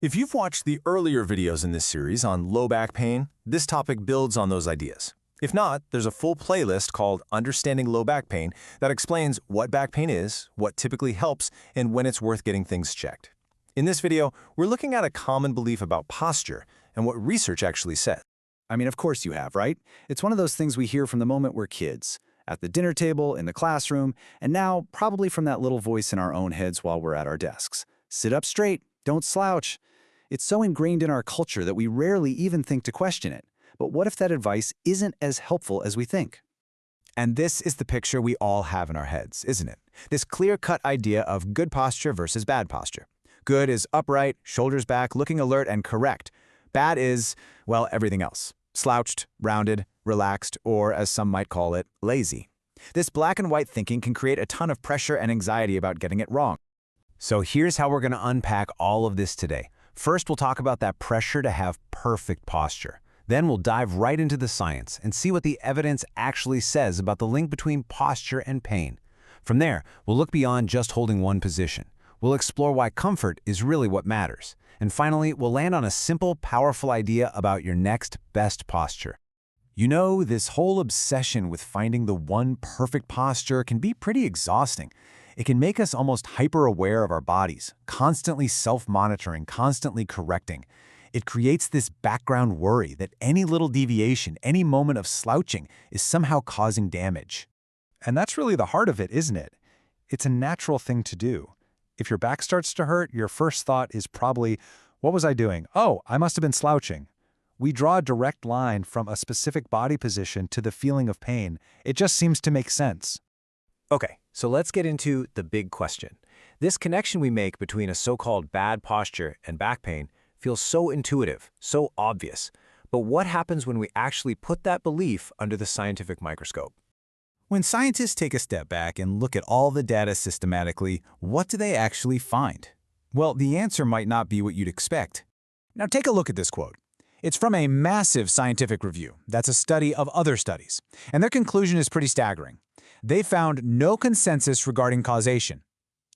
If you've watched the earlier videos in this series on low back pain, this topic builds on those ideas. If not, there's a full playlist called Understanding Low Back Pain that explains what back pain is, what typically helps, and when it's worth getting things checked. In this video, we're looking at a common belief about posture and what research actually says. I mean, of course you have, right? It's one of those things we hear from the moment we're kids, at the dinner table, in the classroom, and now probably from that little voice in our own heads while we're at our desks. Sit up straight, don't slouch. It's so ingrained in our culture that we rarely even think to question it. But what if that advice isn't as helpful as we think? And this is the picture we all have in our heads, isn't it? This clear-cut idea of good posture versus bad posture. Good is upright, shoulders back, looking alert and correct. Bad is, well, everything else. Slouched, rounded, relaxed, or as some might call it, lazy. This black and white thinking can create a ton of pressure and anxiety about getting it wrong. So here's how we're going to unpack all of this today. First, we'll talk about that pressure to have perfect posture. Then we'll dive right into the science and see what the evidence actually says about the link between posture and pain. From there, we'll look beyond just holding one position. We'll explore why comfort is really what matters. And finally, we'll land on a simple, powerful idea about your next best posture. You know, this whole obsession with finding the one perfect posture can be pretty exhausting. It can make us almost hyper-aware of our bodies, constantly self-monitoring, constantly correcting. It creates this background worry that any little deviation, any moment of slouching is somehow causing damage. And that's really the heart of it, isn't it? It's a natural thing to do. If your back starts to hurt, your first thought is probably, what was I doing? Oh, I must have been slouching. We draw a direct line from a specific body position to the feeling of pain. It just seems to make sense. Okay, so let's get into the big question. This connection we make between a so-called bad posture and back pain feels so intuitive, so obvious. But what happens when we actually put that belief under the scientific microscope? When scientists take a step back and look at all the data systematically, what do they actually find? Well, the answer might not be what you'd expect. Now take a look at this quote. It's from a massive scientific review that's a study of other studies, and their conclusion is pretty staggering. They found no consensus regarding causation.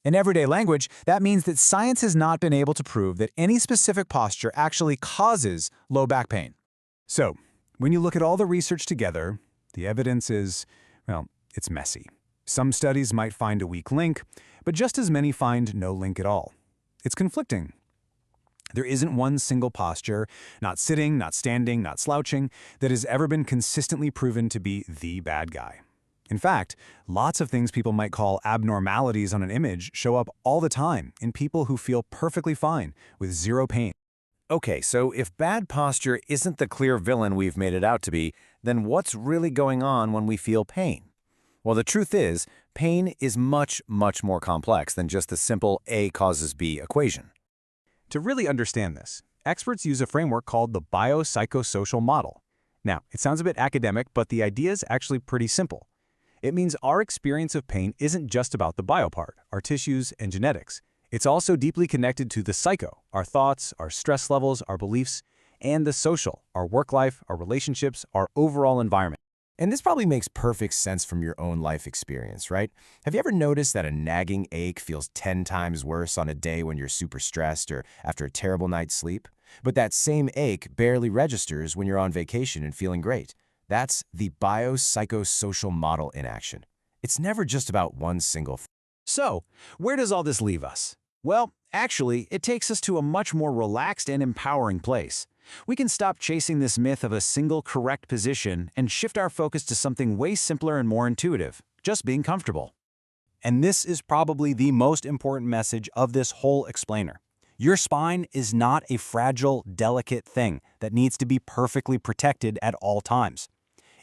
In everyday language, that means that science has not been able to prove that any specific posture actually causes low back pain. So, when you look at all the research together, the evidence is, well, it's messy. Some studies might find a weak link, but just as many find no link at all. It's conflicting. There isn't one single posture, not sitting, not standing, not slouching, that has ever been consistently proven to be the bad guy. In fact, lots of things people might call abnormalities on an image show up all the time in people who feel perfectly fine with zero pain. Okay, so if bad posture isn't the clear villain we've made it out to be, then what's really going on when we feel pain? Well, the truth is, pain is much, much more complex than just the simple A causes B equation. To really understand this, experts use a framework called the biopsychosocial model. Now, it sounds a bit academic, but the idea is actually pretty simple. It means our experience of pain isn't just about the bio part, our tissues and genetics. It's also deeply connected to the psycho, our thoughts, our stress levels, our beliefs, and the social, our work life, our relationships, our overall environment. And this probably makes perfect sense from your own life experience, right? Have you ever noticed that a nagging ache feels 10 times worse on a day when you're super stressed or after a terrible night's sleep? But that same ache barely registers when you're on vacation and feeling great. That's the biopsychosocial model in action. It's never just about one single thing. So, where does all this leave us? Well, actually, it takes us to a much more relaxed and empowering place. We can stop chasing this myth of a single correct position and shift our focus to something way simpler and more intuitive, just being comfortable. And this is probably the most important message of this whole explainer. Your spine is not a fragile, delicate thing that needs to be perfectly protected at all times.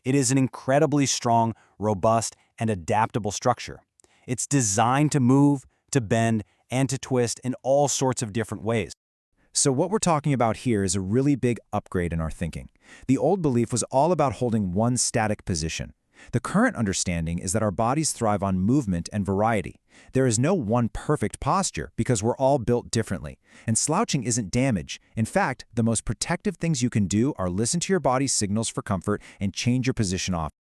It is an incredibly strong, robust, and adaptable structure. It's designed to move, to bend, and to twist in all sorts of different ways. So what we're talking about here is a really big upgrade in our thinking. The old belief was all about holding one static position. The current understanding is that our bodies thrive on movement and variety. There is no one perfect posture because we're all built differently. And slouching isn't damage. In fact, the most protective things you can do are listen to your body's signals for comfort and change your position often.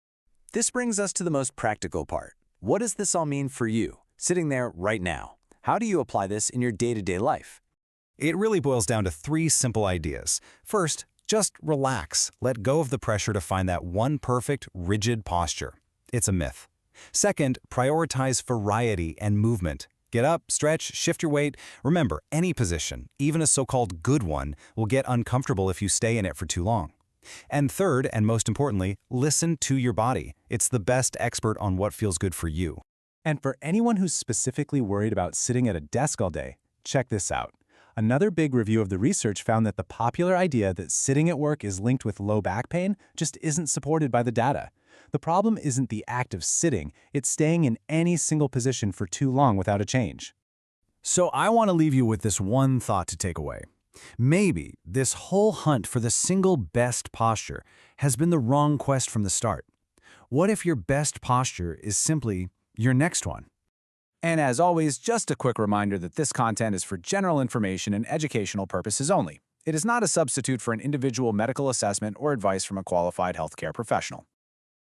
This brings us to the most practical part. What does this all mean for you, sitting there right now? How do you apply this in your day-to-day life? It really boils down to 3 simple ideas. First, just relax. Let go of the pressure to find that one perfect, rigid posture. It's a myth. Second, prioritize variety and movement. Get up, stretch, shift your weight. Remember, any position, even a so-called good one, will get uncomfortable if you stay in it for too long. And third, and most importantly, listen to your body. It's the best expert on what feels good for you. And for anyone who's specifically worried about sitting at a desk all day, check this out. Another big review of the research found that the popular idea that sitting at work is linked with low back pain just isn't supported by the data. The problem isn't the act of sitting, it's staying in any single position for too long without a change. So I want to leave you with this one thought to take away. Maybe this whole hunt for the single best posture has been the wrong quest from the start. What if your best posture is simply your next one? And as always, just a quick reminder that this content is for general information and educational purposes only. It is not a substitute for an individual medical assessment or advice from a qualified healthcare professional.